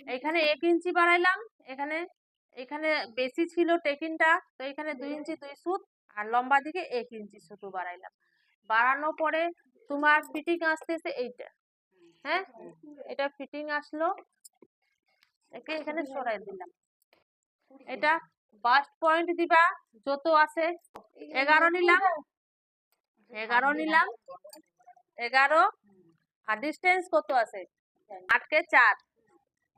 এখানে 1 ইঞ্চি বাড়াইলাম, এখানে এখানে বেশি ছিল টেকিনটা, তো এখানে 2 ইঞ্চি 2 সুত, আর লম্বা দিকে 1 ইঞ্চি শুধু বাড়াইলাম। বাড়ানোর পরে তোমার ফিটিং আসতেছে এইটা, হ্যাঁ, এটা ফিটিং আসলো, একে এখানে সরাই দিলাম। এটা বাস্ট পয়েন্ট দিবা যত আছে, 11 নিলাম, 11 নিলাম, 11, আর ডিস্টেন্স কত আছে 8 কে 4,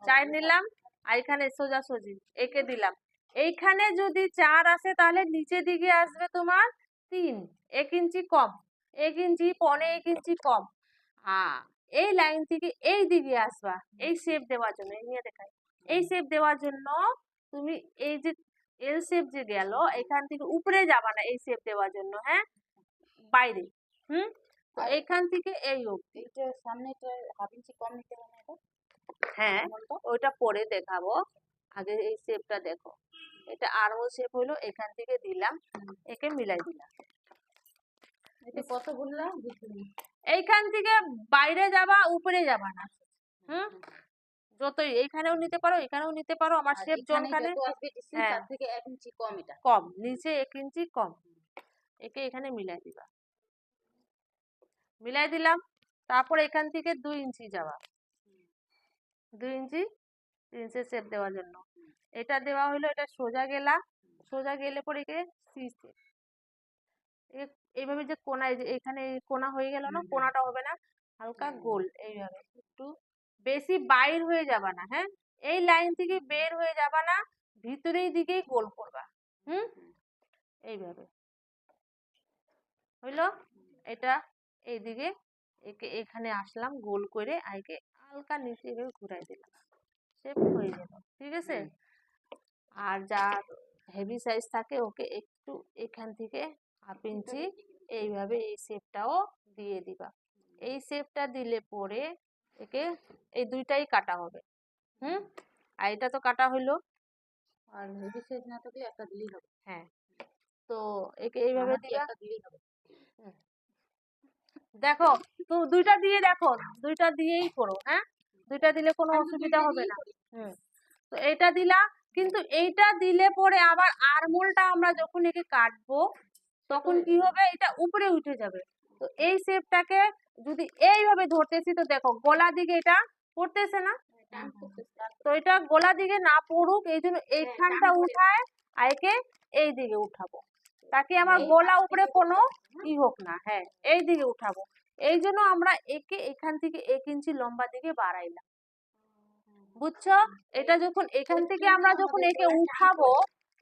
4 নিলাম, আর এখানে সোজাসুজি একে দিলাম। এইখানে যদি 4 আসে তাহলে নিচে দিকে আসবে তোমার 3, 1 ইঞ্চি কম, 1 ইঞ্চি, 1.25 ইঞ্চি কম। এই লাইন থেকে এই দিকে আসবা এই শেপ দেওয়ার জন্য, এই নিয়ে দেখাই, এই শেপ দেওয়ার জন্য তুমি এই যে এল শেপ যে গেল, এখান থেকে উপরে যাবা না এই শেপ দেওয়ার জন্য, হ্যাঁ, বাইরে। তো এইখান থেকে এই অবধি, এটা সামনেটা হাফ ইঞ্চি কম নিতে হবে না এটা? হ্যাঁ, ওইটা পরে দেখাবো, আগে এই শেপটা দেখো। এটা আর্মহোল শেপ হলো, এখান থেকে দিলাম, একে মিলাই দিলাম। এটা কত বললাম? এইখান থেকে বাইরে যাবা, উপরে যাবা না, যতই এইখানেও নিতে পারো, এখানেও নিতে পারো, আমার শেপ জোনখানে, হ্যাঁ, তার থেকে 1 ইঞ্চি কম, এটা কম, নিচে 1 ইঞ্চি কম, একে এখানে মিলাই দিবা, মিলাই দিলাম। তারপর এখান থেকে 2 ইঞ্চি যাওয়া, 2 ইঞ্চি প্রিন্সেস শেপ দেওয়ার জন্য, এটা দেওয়া হলো, এটা সোজা গেলা, সোজা গেলে পরে একে সি শেপ, এইভাবে যে কোনায়, যে এখানে কোনা হয়ে গেল না, কোনাটা হবে না, হালকা গোল, এইভাবে একটু বেশি বাইর হয়ে যাবা না, হ্যাঁ, এই লাইন থেকে বের হয়ে যাবা না, ভিতরের দিকেই গোল করবা, এইভাবে হইলো। এটা এইদিকে একে এখানে আসলাম গোল করে, আইকে হালকা নিচে এভাবে ঘুরাই দিলাম, শেপ হয়ে গেল, ঠিক আছে। আর যার হেভি সাইজ থাকে ওকে একটু এখান থেকে হাফ ইঞ্চি এইভাবে এই শেপটাও দিয়ে দিবা। এই শেপটা দিলে পরে একে এই দুইটাই কাটা হবে, আর এটা তো কাটা হইলো, আর হেভি সাইজ না থাকলে একটা দিলেই হবে। হ্যাঁ, তো একে এইভাবে দিবা, একটা দিলেই হবে। দেখো তো দুইটা দিয়ে দেখো, দুইটা দিয়েই করো, হ্যাঁ, দুইটা দিলে কোনো অসুবিধা হবে না। তো এটা দিলা, কিন্তু এইটা দিলে পরে আবার আরমোলটা আমরা যখন একে কাটবো তখন কি হবে, এটা উপরে উঠে যাবে। তো এই শেপটাকে যদি এইভাবে ধরতেছি, তো দেখো গলা দিকে এটা পড়তেছে না, তো এটা গলা দিকে না পড়ুক এই জন্য এইখানটা উঠায় আর একে এই দিকে উঠাবো, তাকে আমার গলা উপরে কোনো ই হোক না, হ্যাঁ, এই দিকে উঠাবো। এই জন্য আমরা একে এখান থেকে 1 ইঞ্চি লম্বা দিকে বাড়াইলাম, বুঝছো। এটা যখন এখান থেকে আমরা যখন একে উঠাবো,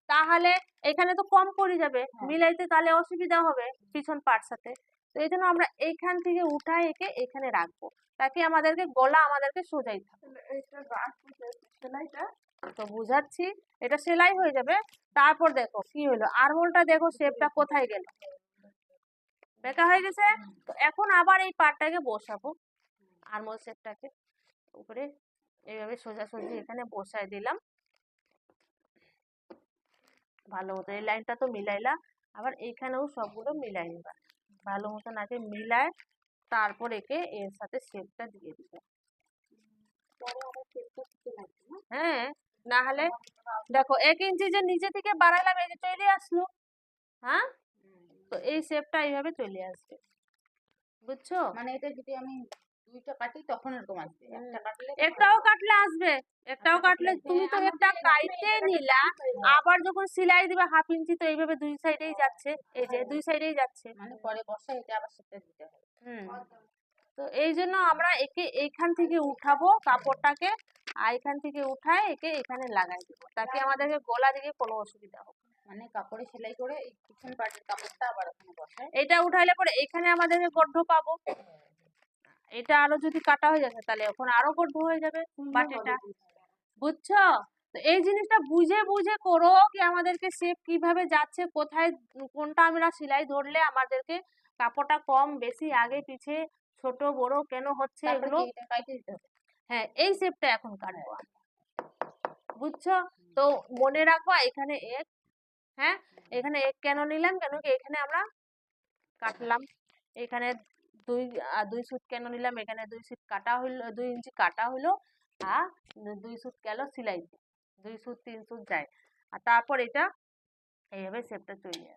তাহলে এখানে তো কম পড়ে যাবে, মিলাইতে তাহলে অসুবিধা হবে পিছন পাট সাথে। তো এই জন্য আমরা এইখান থেকে উঠাই একে এখানে রাখবো, তাকে আমাদেরকে গলা আমাদেরকে সোজাই থাকবে। তো বুঝাচ্ছি, এটা সেলাই হয়ে যাবে। তারপর দেখো কি হলো, আরমোলটা দেখো শেপটা কোথায় গেল, বেঁকা হয়ে গেছে। তো এখন আবার এই পাটটাকে বসাবো, আরমোল শেপটাকে উপরে এইভাবে সোজাসুজি এখানে বসাই দিলাম, ভালো মতো এই লাইনটা তো মিলাইলা, আবার এইখানেও সবগুলো মিলাই নিবা ভালো মতন, আগে মিলায় তারপর একে এর সাথে শেপটা দিয়ে দিবে। হ্যাঁ, না হলে দেখো 1 ইঞ্চি যে নিচে থেকে বাড়াইলাম, এই যে চলে আসলো, হ্যাঁ, তো এই শেপটা এইভাবে চলে আসবে, বুঝছো। মানে এটা যদি আমি দুইটা কাটি তখন এরকম আসবে, একটা কাটলে একটাও কাটলে আসবে, একটাও কাটলে তুমি তো একটা কাটতে নিলা, আবার যখন সেলাই দিবে হাফ ইঞ্চি, তো এইভাবে দুই সাইডেই যাচ্ছে, এই যে দুই সাইডেই যাচ্ছে, মানে পরে বসা এটা আবার সেটা দিতে হবে। তো এই জন্য আমরা একে এইখান থেকে উঠাবো কাপড়টাকে, আর এখান থেকে উঠায় একে এখানে লাগাই দেবো, তাকে আমাদেরকে গলা দিকে কোনো অসুবিধা হবে। মানে কাপড়ে সেলাই করে এই পিছন পাটের কাপড়টা আবার ওখানে বসায়, এটা উঠাইলে পরে এখানে আমাদেরকে গর্ধ পাবো, এটা আরো যদি কাটা হয়ে যাবে তাহলে এখন আরো গর্ধ হয়ে যাবে বাটিটা, বুঝছো। তো এই জিনিসটা বুঝে বুঝে করো, কি আমাদেরকে শেপ কিভাবে যাচ্ছে, কোথায় কোনটা আমরা সেলাই ধরলে আমাদেরকে কাপড়টা কম বেশি আগে পিছে ছোট বড় কেন হচ্ছে এগুলো, হ্যাঁ, এই শেপটা এখন কাটবো, বুঝছো। তো মনে রাখবা এখানে 1, হ্যাঁ, এখানে 1 কেন নিলাম, কেন কি এখানে আমরা কাটলাম, এখানে 2 সুত কেন নিলাম, এখানে 2 সুত কাটা হইলো, 2 ইঞ্চি কাটা হইলো, আর 2 সুত গেল সেলাইতে, 2 সুত 3 সুত যায়। আর তারপর এটা এইভাবে শেপটা তৈরি হয়।